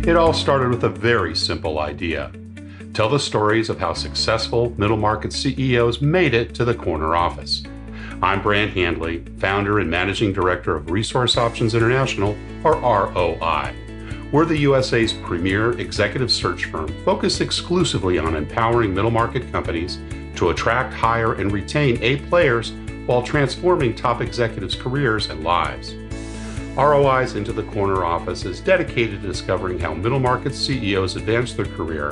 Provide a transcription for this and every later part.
It all started with a very simple idea. Tell the stories of how successful middle market CEOs made it to the corner office. I'm Brant Handley, founder and managing director of Resource Options International, or ROI. We're the USA's premier executive search firm focused exclusively on empowering middle market companies to attract, hire, and retain A players while transforming top executives' careers and lives. ROI's Into the Corner office is dedicated to discovering how middle market CEOs advance their career,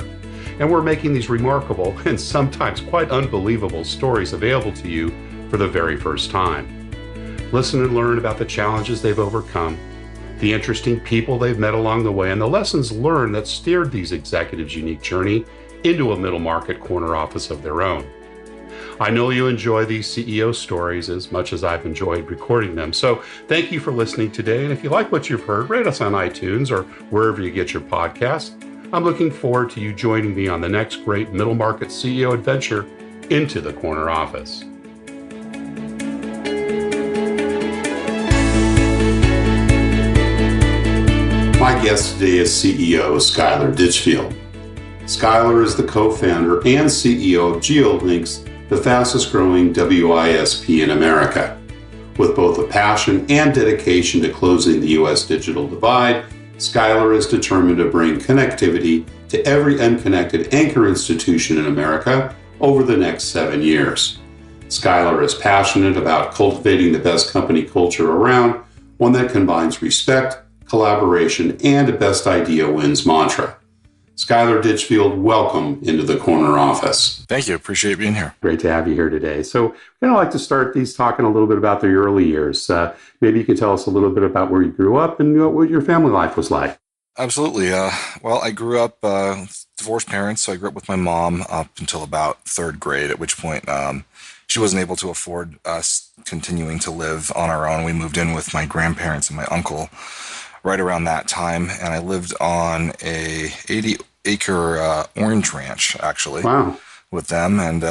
and we're making these remarkable and sometimes quite unbelievable stories available to you for the very first time. Listen and learn about the challenges they've overcome, the interesting people they've met along the way, and the lessons learned that steered these executives' unique journey into a middle market corner office of their own. I know you enjoy these CEO stories as much as I've enjoyed recording them, so thank you for listening today. And if you like what you've heard, rate us on iTunes or wherever you get your podcasts. I'm looking forward to you joining me on the next great middle market CEO adventure into the corner office. My guest today is CEO Skyler Ditchfield. Skyler is the co-founder and CEO of GeoLinks, the fastest growing WISP in America. With both a passion and dedication to closing the U.S. digital divide, Skyler is determined to bring connectivity to every unconnected anchor institution in America over the next 7 years. Skyler is passionate about cultivating the best company culture around, one that combines respect, collaboration, and a best idea wins mantra. Skyler Ditchfield, welcome into the corner office. Thank you. Appreciate being here. Great to have you here today. So I'd like to start these talking a little bit about the early years. Maybe you could tell us a little bit about where you grew up and what your family life was like. Absolutely. Well, I grew up divorced parents, so I grew up with my mom up until about third grade, at which point she wasn't able to afford us continuing to live on our own. We moved in with my grandparents and my uncle right around that time, and I lived on a 80-acre orange ranch, actually, Wow. with them, and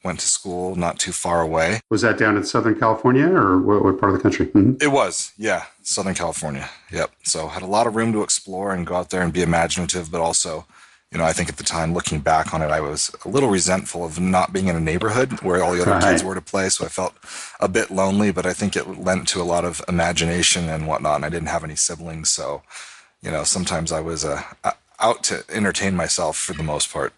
went to school not too far away. Was that down in Southern California, or what part of the country? Mm-hmm. It was, yeah, Southern California. Yep. So had a lot of room to explore and go out there and be imaginative, but also, I think at the time, looking back on it, I was a little resentful of not being in a neighborhood where all the other kids were to play. So I felt a bit lonely, but I think it lent to a lot of imagination and whatnot. And I didn't have any siblings. So, sometimes I was out to entertain myself for the most part.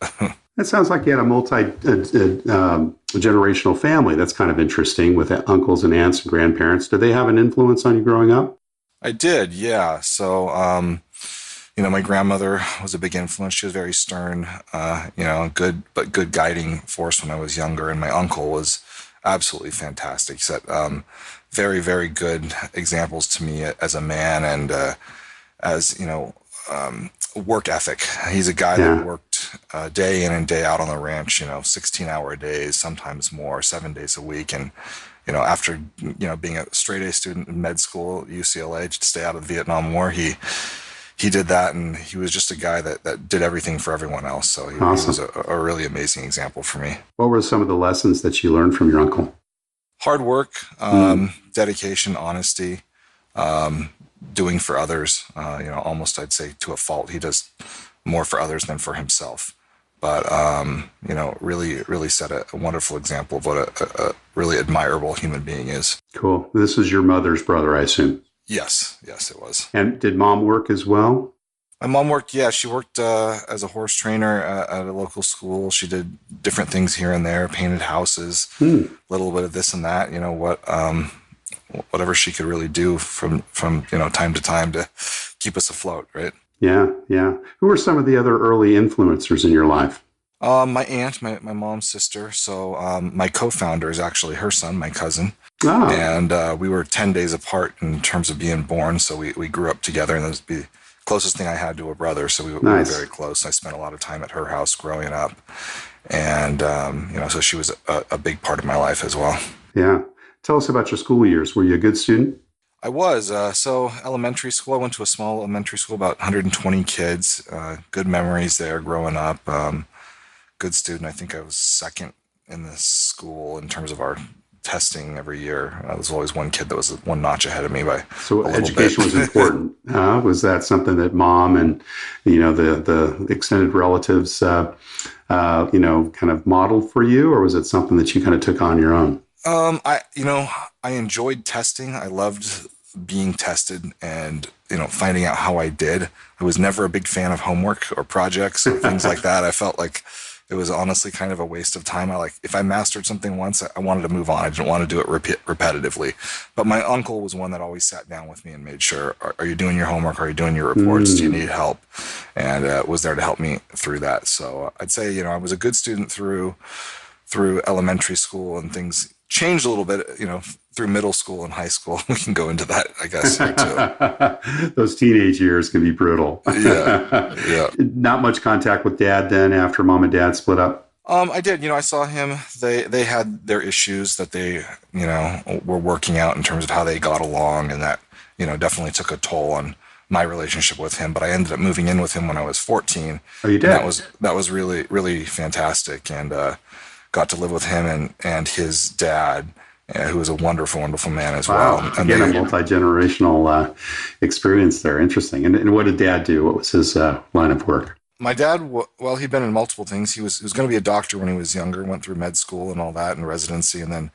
That sounds like you had a multi-generational family. That's kind of interesting with uncles and aunts and grandparents. Did they have an influence on you growing up? I did, yeah. So, my grandmother was a big influence. She was very stern, good guiding force when I was younger. And my uncle was absolutely fantastic. Set very, very good examples to me as a man and as, work ethic. He's a guy that worked day in and day out on the ranch, 16-hour days, sometimes more, 7 days a week. And, after, being a straight A student in med school at UCLA to stay out of the Vietnam War, he did that, and he was just a guy that did everything for everyone else. So he was a really amazing example for me. What were some of the lessons that you learned from your uncle? Hard work, dedication, honesty, doing for others. Almost I'd say to a fault. He does more for others than for himself. But, really, really set a wonderful example of what a really admirable human being is. Cool. This is your mother's brother, I assume. Yes, it was. And did mom work as well? My mom worked, she worked as a horse trainer at a local school. She did different things here and there, painted houses, a little bit of this and that, whatever she could really do from time to time to keep us afloat, right? Yeah. Who were some of the other early influencers in your life? My aunt, my mom's sister. So my co-founder is actually her son, my cousin. Oh. And we were 10 days apart in terms of being born. So we grew up together, and that was the closest thing I had to a brother. So we were very close. I spent a lot of time at her house growing up. And, so she was a big part of my life as well. Yeah. Tell us about your school years. Were you a good student? I was. So elementary school, I went to a small elementary school, about 120 kids. Good memories there growing up. Good student. I think I was second in the school in terms of our testing every year. There was always one kid that was one notch ahead of me by So a little education bit. was important. Was that something that mom and, the extended relatives, kind of modeled for you, or was it something that you kind of took on your own? I enjoyed testing. I loved being tested and, finding out how I did. I was never a big fan of homework or projects or things like that. I felt like it was honestly kind of a waste of time. If I mastered something once, I wanted to move on. I didn't want to do it repetitively. But my uncle was one that always sat down with me and made sure, are you doing your homework? Are you doing your reports? Do you need help? And was there to help me through that. So I'd say, I was a good student through elementary school, and things changed a little bit, through middle school and high school. We can go into that, I guess, too. Those teenage years can be brutal. Yeah. Not much contact with dad then after mom and dad split up? I did. I saw him. They had their issues that they, were working out in terms of how they got along, and that, definitely took a toll on my relationship with him. But I ended up moving in with him when I was 14. Oh, you did? That was really, really fantastic, and got to live with him and his dad, who was a wonderful, wonderful man as well. And again, a multi-generational experience there. Interesting. And what did dad do? What was his line of work? My dad, well, he'd been in multiple things. He was going to be a doctor when he was younger, went through med school and all that and residency, and then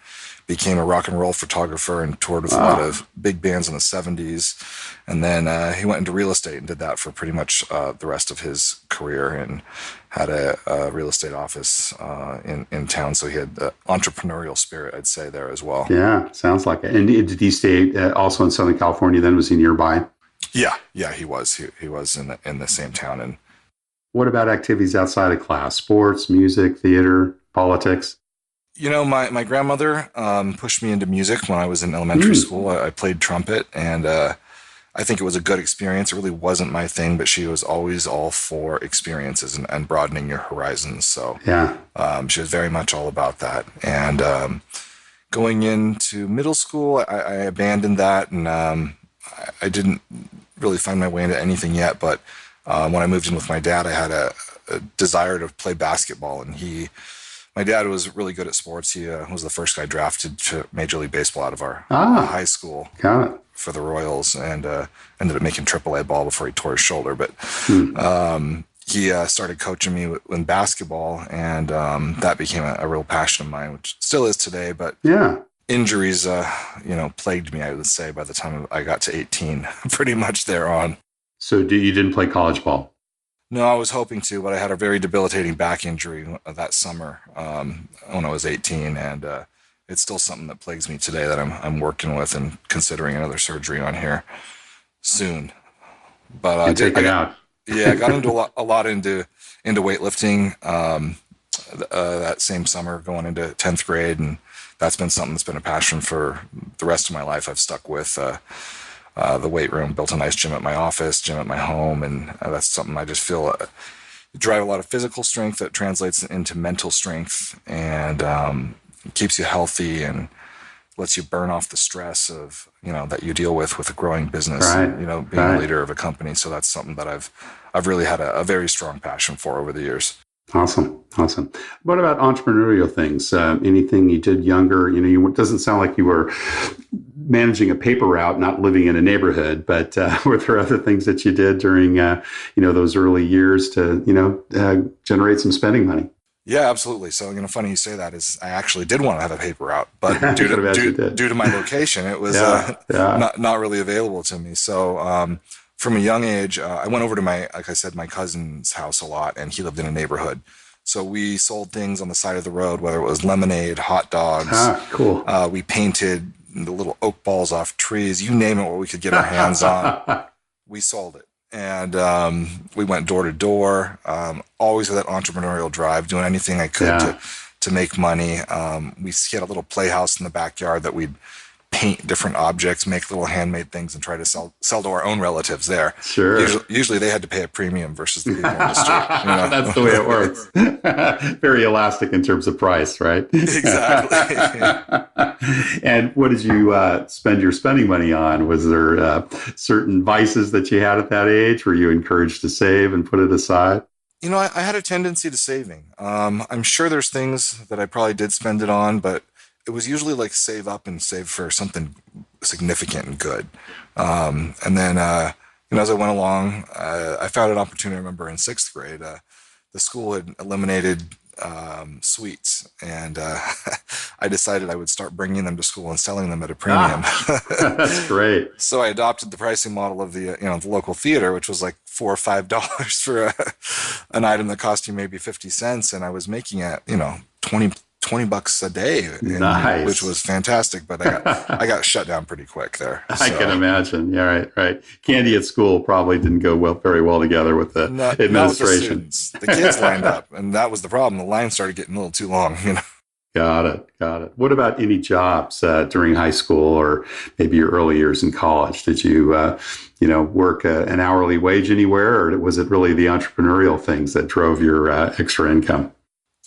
became a rock and roll photographer and toured with a lot of big bands in the 70s. And then he went into real estate and did that for pretty much the rest of his career, and had a real estate office in town. So he had the entrepreneurial spirit, I'd say, there as well. Yeah, sounds like it. And did he stay also in Southern California then? Was he nearby? Yeah, he was. He was in the same town. And what about activities outside of class? Sports, music, theater, politics? My grandmother pushed me into music when I was in elementary school. I played trumpet, and I think it was a good experience. It really wasn't my thing, but she was always all for experiences and broadening your horizons. So yeah, she was very much all about that. And going into middle school, I abandoned that, and I didn't really find my way into anything yet. But when I moved in with my dad, I had a desire to play basketball, and my dad was really good at sports. He was the first guy drafted to Major League Baseball out of our high school for the Royals, and ended up making AAA ball before he tore his shoulder. But he started coaching me in basketball, and that became a real passion of mine, which still is today. But injuries, plagued me, I would say, by the time I got to 18, pretty much thereon. So you didn't play college ball? No, I was hoping to, but I had a very debilitating back injury that summer when I was 18, and it's still something that plagues me today that I'm working with and considering another surgery on here soon. But I got into a lot into weightlifting that same summer, going into 10th grade, and that's been something that's been a passion for the rest of my life. I've stuck with the weight room, built a nice gym at my office, gym at my home, and that's something I just feel drive a lot of physical strength that translates into mental strength, and keeps you healthy and lets you burn off the stress of that you deal with a growing business, being a leader of a company. So that's something that I've really had a very strong passion for over the years. Awesome. What about entrepreneurial things? Anything you did younger? It doesn't sound like you were managing a paper route, not living in a neighborhood, but were there other things that you did during, those early years to, generate some spending money? Yeah, absolutely. So, funny you say that, is I actually did want to have a paper route, but due to my location, it was not really available to me. So, from a young age, I went over to my cousin's house a lot, and he lived in a neighborhood. So we sold things on the side of the road, whether it was lemonade, hot dogs. Cool. We painted the little oak balls off trees, you name it, what we could get our hands on. We sold it. And we went door to door, always with that entrepreneurial drive, doing anything I could to make money. We had a little playhouse in the backyard that we'd paint different objects, make little handmade things, and try to sell to our own relatives there. Sure. Usually they had to pay a premium versus the legal industry. That's the way it works. Very elastic in terms of price, right? Exactly. And what did you spend your spending money on? Was there certain vices that you had at that age? Were you encouraged to save and put it aside? I had a tendency to saving. I'm sure there's things that I probably did spend it on, but it was usually like save up and save for something significant and good. And then, as I went along, I found an opportunity. I remember in sixth grade, the school had eliminated sweets, and I decided I would start bringing them to school and selling them at a premium. That's great. So I adopted the pricing model of the the local theater, which was like $4 or $5 for an item that cost you maybe 50 cents, and I was making it 20 bucks a day, Nice. which was fantastic. But I got shut down pretty quick there. I can imagine. Yeah, right. Candy at school probably didn't go very well together with the administration. The kids lined up, and that was the problem. The line started getting a little too long. Got it. What about any jobs during high school or maybe your early years in college? Did you, work an hourly wage anywhere, or was it really the entrepreneurial things that drove your extra income?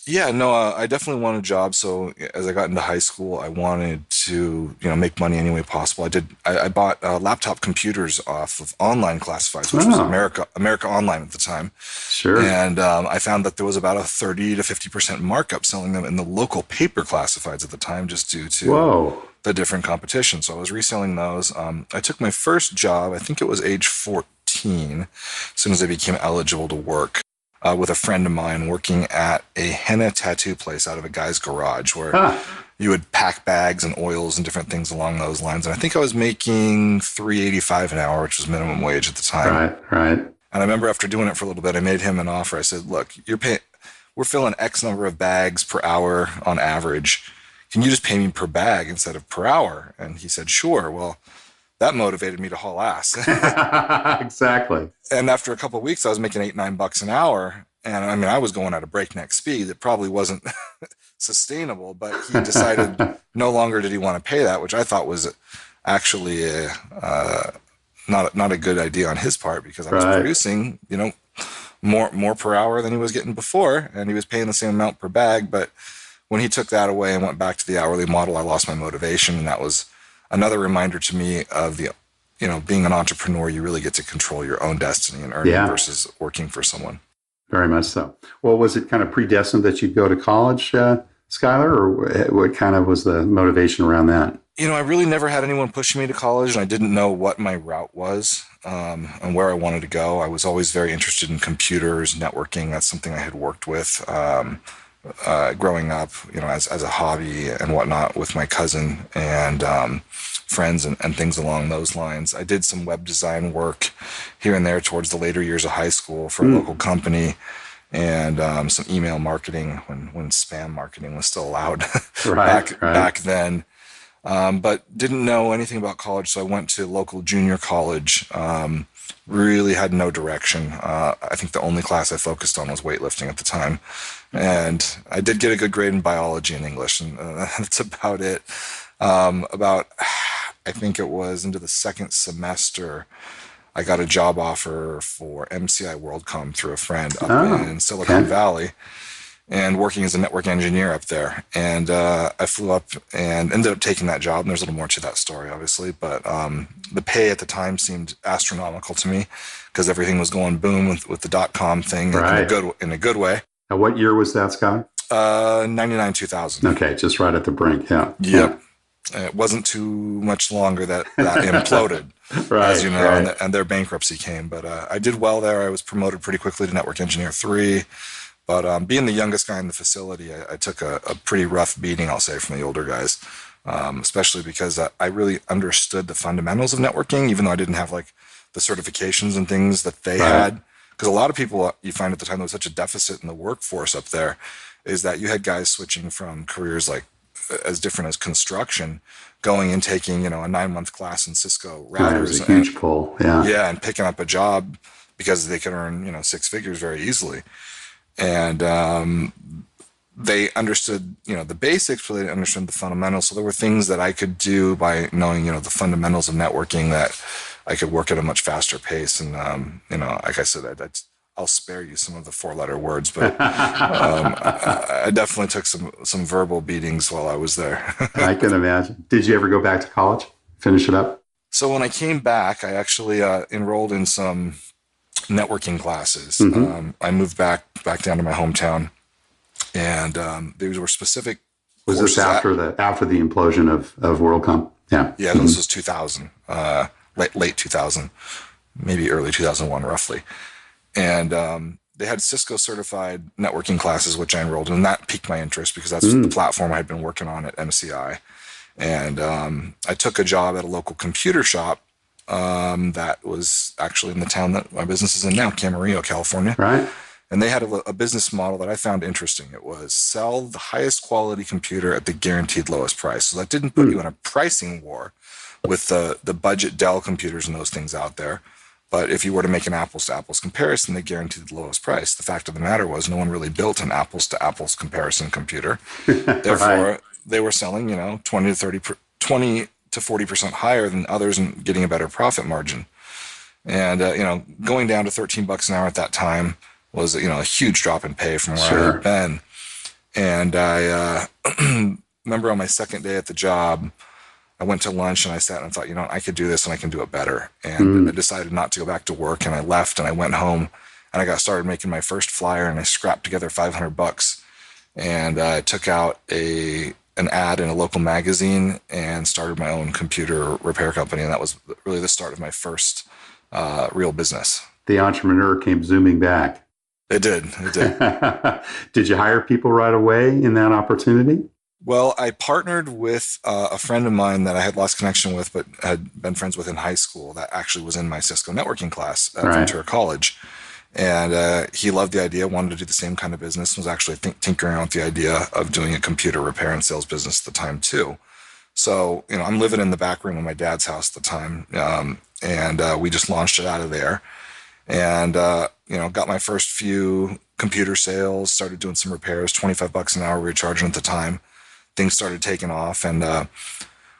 Yeah, no, I definitely wanted a job. So as I got into high school, I wanted to, make money any way possible. I bought laptop computers off of online classifieds, which was America Online at the time. Sure. And I found that there was about a 30 to 50% markup selling them in the local paper classifieds at the time, just due to the different competition. So I was reselling those. I took my first job, I think it was age 14, as soon as I became eligible to work. With a friend of mine working at a henna tattoo place out of a guy's garage where you would pack bags and oils and different things along those lines. And I think I was making $3.85 an hour, which was minimum wage at the time. Right. And I remember after doing it for a little bit, I made him an offer. I said, look, we're filling X number of bags per hour on average. Can you just pay me per bag instead of per hour? And he said, sure. Well, that motivated me to haul ass. Exactly. And after a couple of weeks, I was making $8-9 an hour. And I was going at a breakneck speed. It probably wasn't sustainable, but he decided no longer did he want to pay that, which I thought was actually not a good idea on his part, because I was producing, more per hour than he was getting before, and he was paying the same amount per bag. But when he took that away and went back to the hourly model, I lost my motivation, and that was another reminder to me of the, being an entrepreneur, you really get to control your own destiny and earning versus working for someone. Very much so. Well, was it kind of predestined that you'd go to college, Skyler, or what kind of was the motivation around that? I really never had anyone pushing me to college, and I didn't know what my route was and where I wanted to go. I was always very interested in computers, networking. That's something I had worked with growing up, as a hobby and whatnot with my cousin and friends and things along those lines. I did some web design work here and there towards the later years of high school for a local company, and some email marketing when spam marketing was still allowed back then. But didn't know anything about college, so I went to local junior college. Really had no direction. I think the only class I focused on was weightlifting at the time. And I did get a good grade in biology and English, and that's about it. I think it was into the second semester, I got a job offer for MCI WorldCom through a friend up in Silicon Valley, and working as a network engineer up there. And I flew up and ended up taking that job. And there's a little more to that story, obviously. But the pay at the time seemed astronomical to me, because everything was going boom with the .com thing in a good way. Now, what year was that, Scott? 99, 2000. Okay, just right at the brink, yeah. Yep. It wasn't too much longer that imploded, as you know, and their bankruptcy came. But I did well there. I was promoted pretty quickly to Network Engineer 3. But being the youngest guy in the facility, I took a pretty rough beating, I'll say, from the older guys, especially because I really understood the fundamentals of networking, even though I didn't have like the certifications and things that they had. Because a lot of people, you find at the time there was such a deficit in the workforce up there, is that you had guys switching from careers like as different as construction, going and taking, a 9-month class in Cisco routers. That was a huge pull, Yeah, and picking up a job because they could earn, 6 figures very easily. And they understood, the basics, but they didn't understand the fundamentals. So there were things that I could do by knowing, the fundamentals of networking, that I could work at a much faster pace. And, like I said, I'll spare you some of the 4-letter words, but I definitely took some verbal beatings while I was there. I can imagine. Did you ever go back to college, finish it up? So when I came back, I actually enrolled in some networking classes. I moved back down to my hometown, and these were specific Was this after the implosion of WorldCom? Yeah. Yeah, this was 2000, late 2000, maybe early 2001, roughly. And they had Cisco certified networking classes, which I enrolled in, and that piqued my interest because that's the platform I had been working on at MCI. And I took a job at a local computer shop that was actually in the town that my business is in now, Camarillo, California. Right. And they had a business model that I found interesting. It was sell the highest quality computer at the guaranteed lowest price. So that didn't put you in a pricing war with the budget Dell computers and those things out there. But if you were to make an apples-to-apples comparison, they guaranteed the lowest price. The fact of the matter was no one really built an apples-to-apples comparison computer. Therefore, they were selling, 20 to 40% higher than others and getting a better profit margin. And, going down to $13 an hour at that time was, a huge drop in pay from where I had been. And I remember on my second day at the job, I went to lunch and I sat and thought, I could do this and I can do it better. And I decided not to go back to work, and I left and I went home and I got started making my first flyer, and I scrapped together $500 and I took out an ad in a local magazine and started my own computer repair company. And that was really the start of my first real business. The entrepreneur came zooming back. It did. Did you hire people right away in that opportunity? Well, I partnered with a friend of mine that I had lost connection with, but had been friends with in high school that actually was in my Cisco networking class at Ventura College. And he loved the idea, wanted to do the same kind of business, was actually tinkering around with the idea of doing a computer repair and sales business at the time too. So, I'm living in the back room of my dad's house at the time. And we just launched it out of there. And, got my first few computer sales, started doing some repairs, $25 an hour we were charging at the time. Things started taking off, and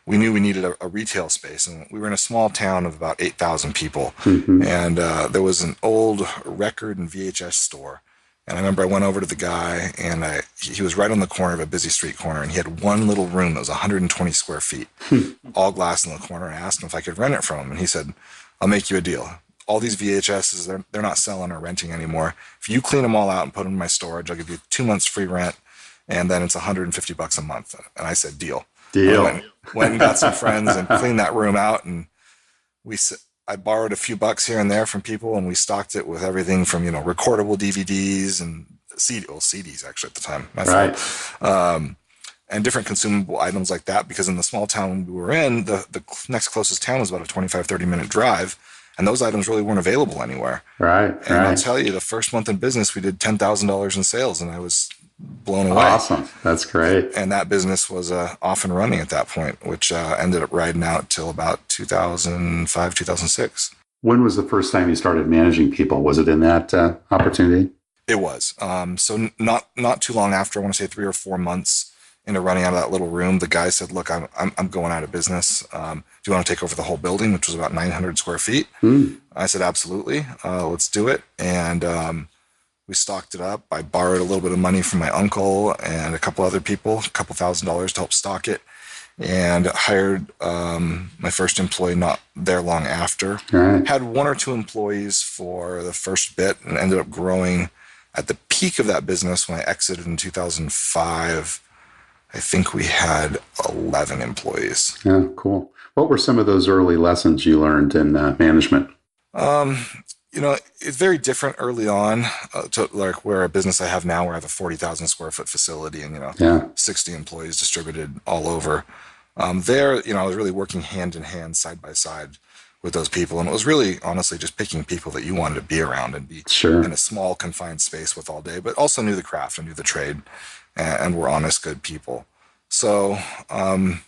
we knew we needed a retail space. And we were in a small town of about 8,000 people. And there was an old record and VHS store. And I remember I went over to the guy, and he was right on the corner of a busy street corner, and he had one little room that was 120 square feet, all glass in the corner. I asked him if I could rent it from him, and he said, "I'll make you a deal. All these VHSs, they're not selling or renting anymore. If you clean them all out and put them in my storage, I'll give you 2 months free rent, and then it's $150 a month." And I said, deal. I went and got some friends and cleaned that room out, and I borrowed a few bucks here and there from people, and we stocked it with everything from, recordable DVDs and CDs actually at the time. And different consumable items like that, because in the small town we were in, the next closest town was about a 25, 30-minute drive. And those items really weren't available anywhere. And I'll tell you, the first month in business, we did $10,000 in sales, and I was blown away. Awesome. That's great. And that business was off and running at that point, which ended up riding out till about 2005, 2006. When was the first time you started managing people? Was it in that opportunity? It was. So not too long after, I want to say 3 or 4 months into running out of that little room, the guy said, "Look, I'm going out of business. Do you want to take over the whole building?" Which was about 900 square feet. I said, "Absolutely. Let's do it." And we stocked it up. I borrowed a little bit of money from my uncle and a couple other people, a couple $1,000s to help stock it, and hired my first employee not there long after. Had 1 or 2 employees for the first bit, and ended up growing at the peak of that business when I exited in 2005. I think we had 11 employees. Yeah, cool. What were some of those early lessons you learned in management? It's very different early on to like where a business I have now, where I have a 40,000 square foot facility and, 60 employees distributed all over. There, I was really working hand in hand, side by side with those people. And it was really, honestly, just picking people that you wanted to be around and be in a small, confined space with all day, but also knew the craft and knew the trade. And were honest, good people. So, I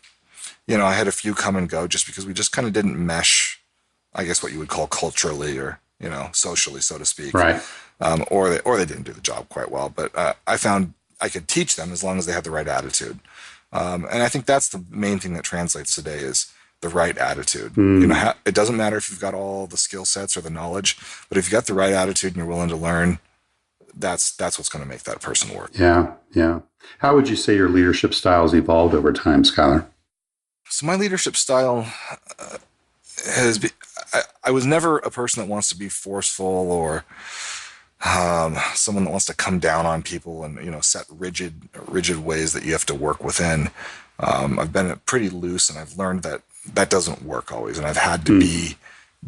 had a few come and go just because we just kind of didn't mesh, I guess what you would call culturally or, socially, so to speak. Or they didn't do the job quite well. But I found I could teach them as long as they had the right attitude. And I think that's the main thing that translates today is the right attitude. It doesn't matter if you've got all the skill sets or the knowledge, but if you've got the right attitude and you're willing to learn, that's what's going to make that person work. Yeah. How would you say your leadership styles evolved over time, Skyler? So my leadership style has been, I was never a person that wants to be forceful or someone that wants to come down on people and, set rigid ways that you have to work within. I've been pretty loose, and I've learned that that doesn't work always. And I've had to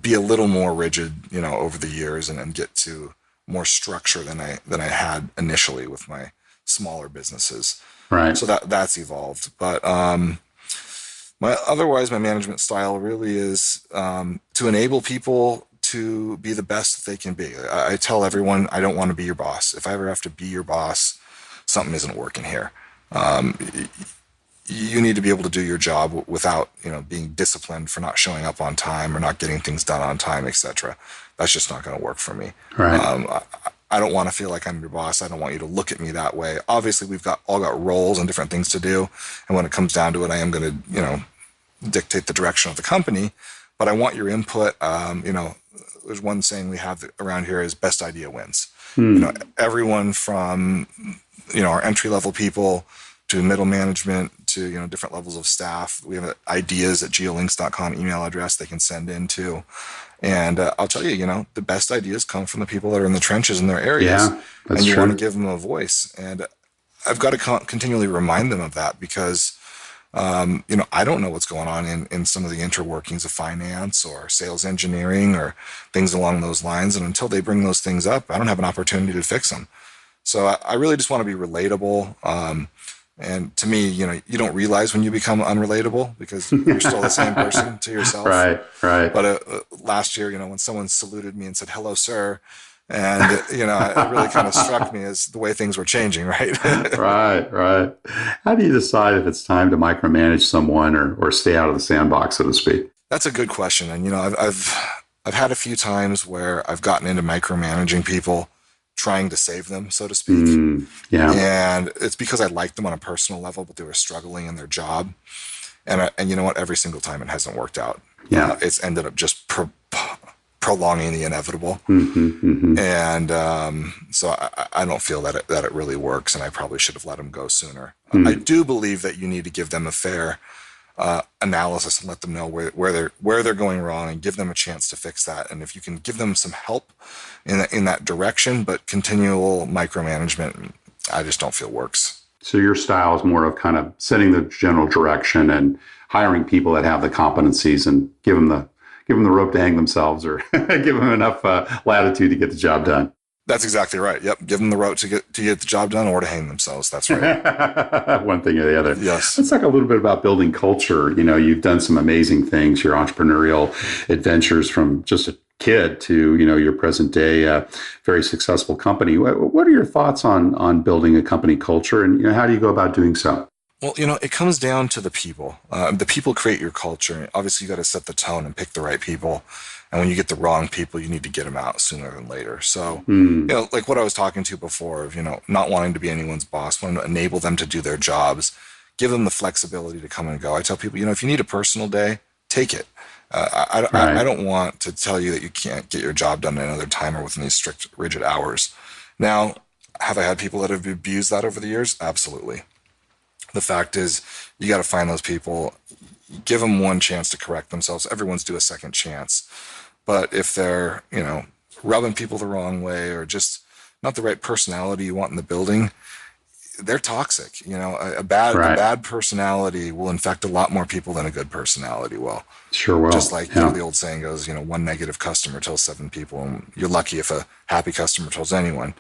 be a little more rigid, over the years, and get to more structure than I had initially with my smaller businesses. Right. So that's evolved. But my management style really is to enable people to be the best that they can be. I tell everyone, I don't want to be your boss. If I ever have to be your boss, something isn't working here. You need to be able to do your job without, being disciplined for not showing up on time or not getting things done on time, etc. That's just not going to work for me. Right. I don't want to feel like I'm your boss. I don't want you to look at me that way. Obviously, we've all got roles and different things to do, and when it comes down to it, I am going to, dictate the direction of the company. But I want your input. There's one saying we have around here is best idea wins. Everyone from, our entry level people to middle management to, different levels of staff. We have ideas at geolinks.com email address they can send in to. And I'll tell you, the best ideas come from the people that are in the trenches in their areas. Yeah, that's and you true. want to give them a voice. And I've got to continually remind them of that because, I don't know what's going on in some of the interworkings of finance or sales engineering or things along those lines. And until they bring those things up, I don't have an opportunity to fix them. So I really just want to be relatable. And to me, you don't realize when you become unrelatable because you're still the same person to yourself. Right. But last year, when someone saluted me and said, "Hello, sir," and, it really kind of struck me as the way things were changing, right? Right. How do you decide if it's time to micromanage someone or stay out of the sandbox, so to speak? That's a good question. And, I've had a few times where I've gotten into micromanaging people, trying to save them, so to speak. Yeah. And it's because I liked them on a personal level, but they were struggling in their job. And you know what? Every single time it hasn't worked out. Yeah. It's ended up just prolonging the inevitable. And so I don't feel that it really works, and I probably should have let them go sooner. I do believe that you need to give them a fair analysis and let them know where they're going wrong and give them a chance to fix that. And if you can give them some help in that direction, but continual micromanagement, I just don't feel works. So your style is more of kind of setting the general direction and hiring people that have the competencies and give them the rope to hang themselves or give them enough latitude to get the job done. That's exactly right. Yep. Give them the rope to get the job done or to hang themselves. That's right. One thing or the other. Yes. Let's talk a little bit about building culture. You've done some amazing things, your entrepreneurial adventures from just a kid to, your present day, very successful company. What are your thoughts on building a company culture and how do you go about doing so? Well, it comes down to the people. The people create your culture. Obviously, you got to set the tone and pick the right people. And when you get the wrong people, you need to get them out sooner than later. So, like what I was talking to before of, not wanting to be anyone's boss, wanting to enable them to do their jobs, give them the flexibility to come and go. I tell people, if you need a personal day, take it. I don't want to tell you that you can't get your job done in another time or within these strict, rigid hours. Now, have I had people that have abused that over the years? Absolutely. The fact is, you got to find those people, give them one chance to correct themselves. Everyone's due a second chance. But if they're, rubbing people the wrong way or just not the right personality you want in the building, they're toxic. A bad personality will infect a lot more people than a good personality will. Sure will. Just like the old saying goes, one negative customer tells 7 people, and you're lucky if a happy customer tells anyone.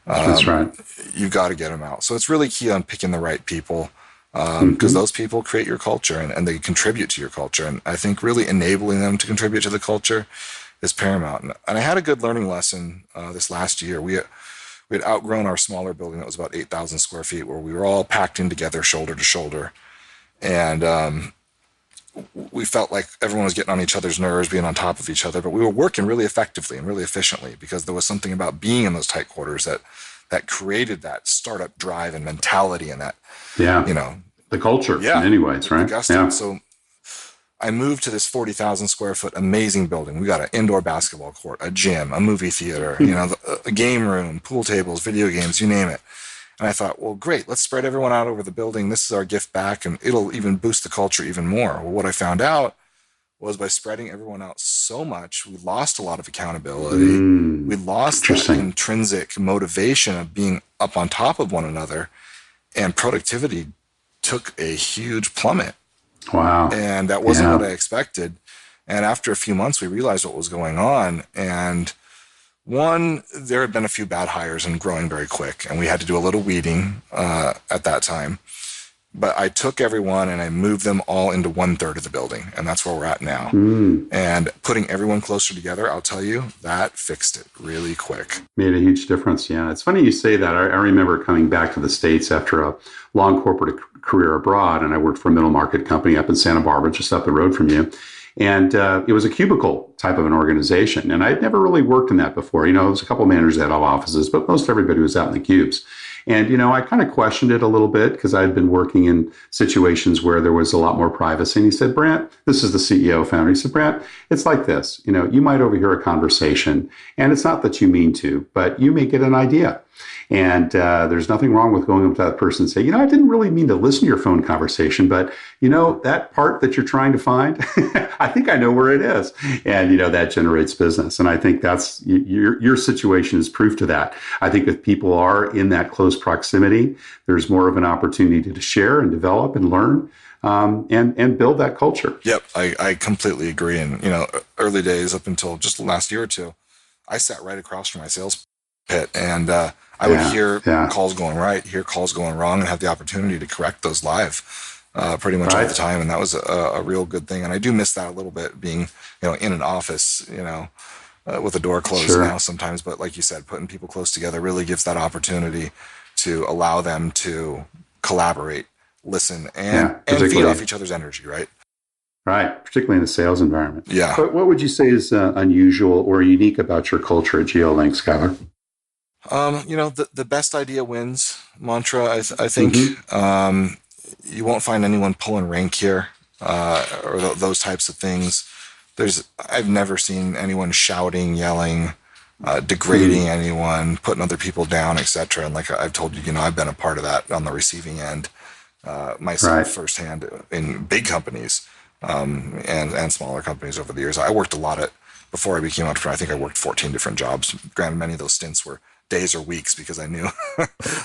That's right. You've got to get them out. So it's really key on picking the right people because those people create your culture and they contribute to your culture. And I think really enabling them to contribute to the culture is paramount. And I had a good learning lesson this last year. We had outgrown our smaller building that was about 8,000 square feet where we were all packed in together shoulder to shoulder. And we felt like everyone was getting on each other's nerves, being on top of each other, but we were working really effectively and really efficiently because there was something about being in those tight quarters that created that startup drive and mentality and that, the culture in many ways, right? Yeah. So I moved to this 40,000 square foot amazing building. We got an indoor basketball court, a gym, a movie theater, a game room, pool tables, video games, you name it. And I thought, well, great, let's spread everyone out over the building. This is our gift back, and it'll even boost the culture even more. Well, what I found out was by spreading everyone out so much, we lost a lot of accountability. We lost that intrinsic motivation of being up on top of one another, and productivity took a huge plummet. Wow. And that wasn't what I expected. And after a few months, we realized what was going on. And one, there had been a few bad hires and growing very quick, and we had to do a little weeding at that time. But I took everyone and I moved them all into 1/3 of the building, and that's where we're at now. And putting everyone closer together, I'll tell you, that fixed it really quick. Made a huge difference. Yeah, it's funny you say that. I remember coming back to the States after a long corporate career abroad, and I worked for a middle market company up in Santa Barbara, just up the road from you. And it was a cubicle type of an organization. And I'd never really worked in that before. There was a couple of managers that had offices, but most everybody was out in the cubes. And, I kind of questioned it a little bit because I'd been working in situations where there was a lot more privacy. And he said, Brant, this is the CEO founder. He said, Brant, it's like this. You might overhear a conversation, and it's not that you mean to, but you may get an idea. And there's nothing wrong with going up to that person and say, I didn't really mean to listen to your phone conversation, but that part that you're trying to find, I think I know where it is. And, that generates business. And I think that's your situation is proof to that. I think if people are in that close proximity, there's more of an opportunity to share and develop and learn and build that culture. Yep, I completely agree. And, early days up until just the last year or two, I sat right across from my sales pit, and I would hear calls going right, hear calls going wrong, and have the opportunity to correct those live pretty much all the time. And that was a real good thing. And I do miss that a little bit, being in an office, with the door closed now sometimes. But like you said, putting people close together really gives that opportunity to allow them to collaborate, listen, and feed off each other's energy, right? Right, particularly in the sales environment. Yeah. But what would you say is unusual or unique about your culture at GeoLinks, Skyler? The best idea wins mantra, I think. You won't find anyone pulling rank here or those types of things. I've never seen anyone shouting, yelling, degrading anyone, putting other people down, etc. And like I've told you, I've been a part of that on the receiving end myself firsthand in big companies and smaller companies over the years. I worked a lot before I became entrepreneur. I think I worked 14 different jobs. Granted, many of those stints were days or weeks because I knew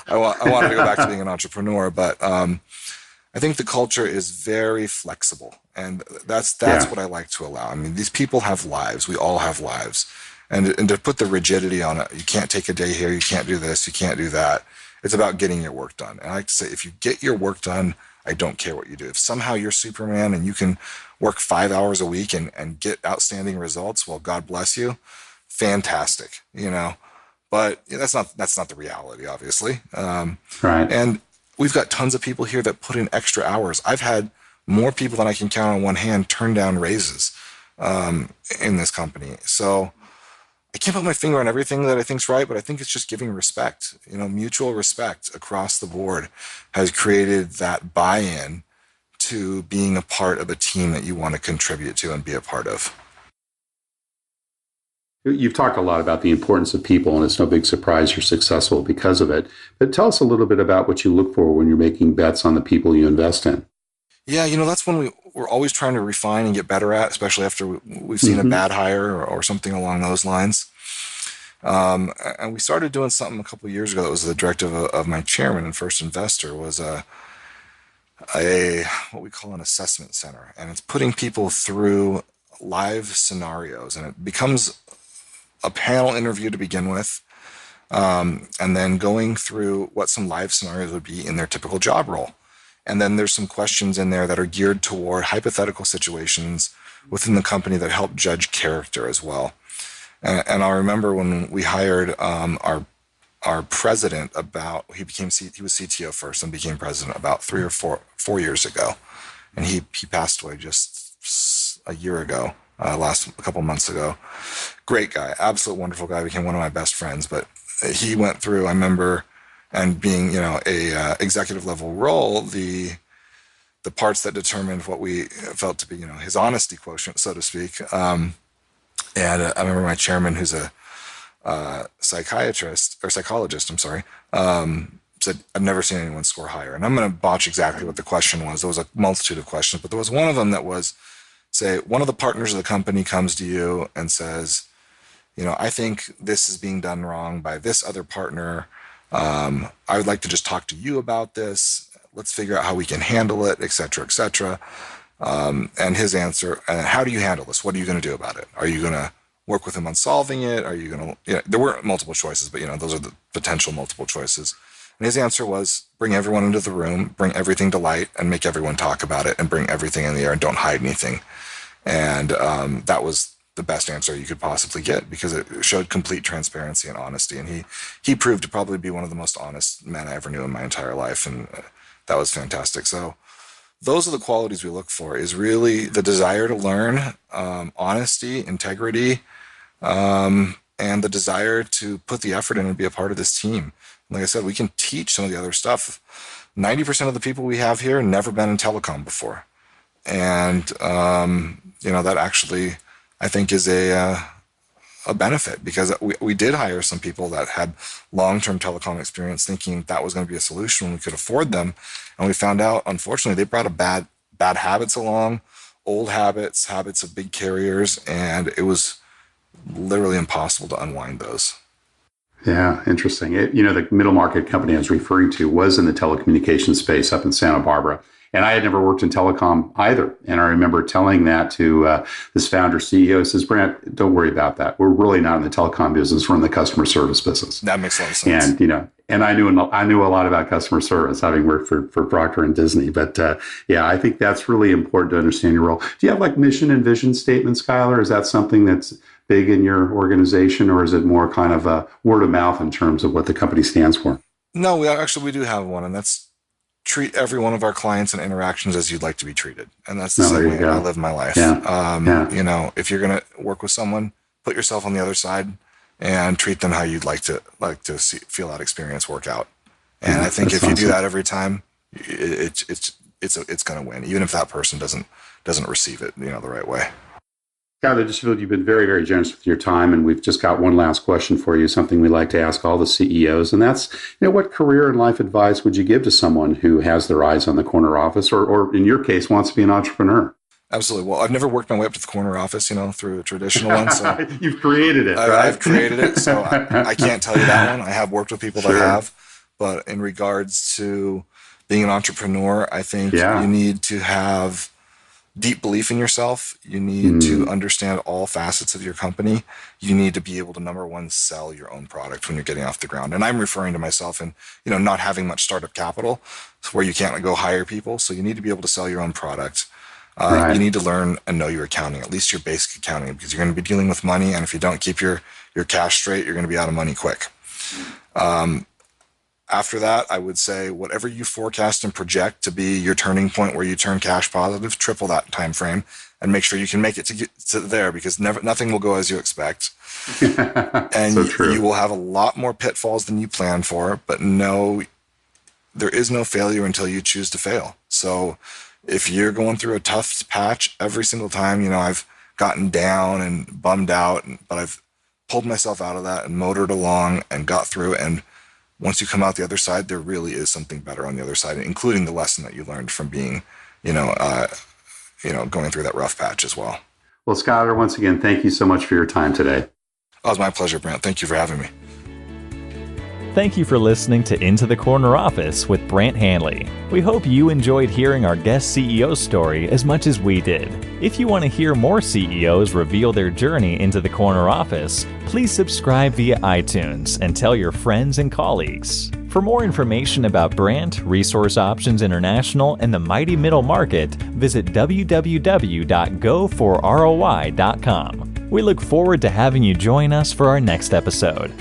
I wanted to go back to being an entrepreneur. But I think the culture is very flexible, and that's what I like to allow. I mean, these people have lives. We all have lives, and to put the rigidity on it, you can't take a day here, you can't do this, you can't do that. It's about getting your work done. And I like to say, if you get your work done, I don't care what you do. If somehow you're Superman and you can work 5 hours a week and get outstanding results, well, God bless you. Fantastic, But that's not the reality, obviously. And we've got tons of people here that put in extra hours. I've had more people than I can count on one hand turn down raises in this company. So I can't put my finger on everything that I think's right, but I think it's just giving respect. Mutual respect across the board has created that buy-in to being a part of a team that you want to contribute to and be a part of. You've talked a lot about the importance of people, and it's no big surprise you're successful because of it. But tell us a little bit about what you look for when you're making bets on the people you invest in. Yeah, that's when we're always trying to refine and get better at, especially after we've seen a bad hire or something along those lines. And we started doing something a couple of years ago that was the directive of my chairman and first investor, was a what we call an assessment center. And it's putting people through live scenarios, and it becomes a panel interview to begin with, and then going through what some live scenarios would be in their typical job role. And then there's some questions in there that are geared toward hypothetical situations within the company that help judge character as well. And I remember when we hired our president he was CTO first and became president about 3 or 4 years ago. And he passed away just a year ago, a couple months ago. Great guy, absolute wonderful guy, became one of my best friends. But he went through, I remember, and being, a executive level role, the parts that determined what we felt to be, his honesty quotient, so to speak. And I remember my chairman, who's a psychologist, said, I've never seen anyone score higher. And I'm going to botch exactly what the question was. There was a multitude of questions, but there was one of them that was, say one of the partners of the company comes to you and says, I think this is being done wrong by this other partner. I would like to just talk to you about this. Let's figure out how we can handle it, et cetera, et cetera. And his answer, how do you handle this? What are you going to do about it? Are you going to work with him on solving it? Are you going to, there weren't multiple choices, but those are the potential multiple choices. And his answer was bring everyone into the room, bring everything to light, and make everyone talk about it, and bring everything in the air and don't hide anything. And that was the best answer you could possibly get, because it showed complete transparency and honesty. And he proved to probably be one of the most honest men I ever knew in my entire life. And that was fantastic. So those are the qualities we look for, is really the desire to learn, honesty, integrity, and the desire to put the effort in and be a part of this team. Like I said, we can teach some of the other stuff. 90% of the people we have here never been in telecom before. And, that actually, I think, is a benefit, because we did hire some people that had long-term telecom experience, thinking that was going to be a solution when we could afford them. And we found out, unfortunately, they brought a bad habits along, old habits of big carriers, and it was literally impossible to unwind those. Yeah, interesting. The middle market company I was referring to was in the telecommunications space up in Santa Barbara. And I had never worked in telecom either. And I remember telling that to this founder CEO. He says, Brant, don't worry about that. We're really not in the telecom business. We're in the customer service business. That makes a lot of sense. And I knew a lot about customer service, having worked for Procter and Disney. But I think that's really important to understand your role. Do you have like mission and vision statements, Skyler? Is that something that's big in your organization, or is it more kind of a word of mouth in terms of what the company stands for? No, we do have one, and that's treat every one of our clients and interactions as you'd like to be treated. And that's the same way I live my life. If you're going to work with someone, put yourself on the other side and treat them how you'd like to feel that experience work out. And I think if you do that every time, it's going to win, even if that person doesn't receive it, the right way. Skyler Ditchfield, you've been very, very generous with your time, and we've just got one last question for you, something we like to ask all the CEOs, and that's, what career and life advice would you give to someone who has their eyes on the corner office, or in your case, wants to be an entrepreneur? Absolutely. Well, I've never worked my way up to the corner office, through a traditional one. So You've created it, right? I've created it, so I can't tell you that one. I have worked with people that have, but in regards to being an entrepreneur, I think you need to have deep belief in yourself. You need to understand all facets of your company. You need to be able to, number one, sell your own product when you're getting off the ground. And I'm referring to myself and, not having much startup capital where you can't go hire people. So you need to be able to sell your own product. You need to learn and know your accounting, at least your basic accounting, because you're going to be dealing with money. And if you don't keep your cash straight, you're going to be out of money quick. After that, I would say whatever you forecast and project to be your turning point where you turn cash positive, triple that time frame and make sure you can make it to there, because nothing will go as you expect. And you will have a lot more pitfalls than you plan for, but there is no failure until you choose to fail. So if you're going through a tough patch every single time, I've gotten down and bummed out, but I've pulled myself out of that and motored along and got through. And once you come out the other side, there really is something better on the other side, including the lesson that you learned from being, going through that rough patch as well. Well, Skyler, once again, thank you so much for your time today. Oh, it was my pleasure, Brant. Thank you for having me. Thank you for listening to Into the Corner Office with Brant Hanley. We hope you enjoyed hearing our guest CEO story as much as we did. If you want to hear more CEOs reveal their journey into the corner office, please subscribe via iTunes and tell your friends and colleagues. For more information about Brant, Resource Options International, and the mighty middle market, visit www.goforroi.com. We look forward to having you join us for our next episode.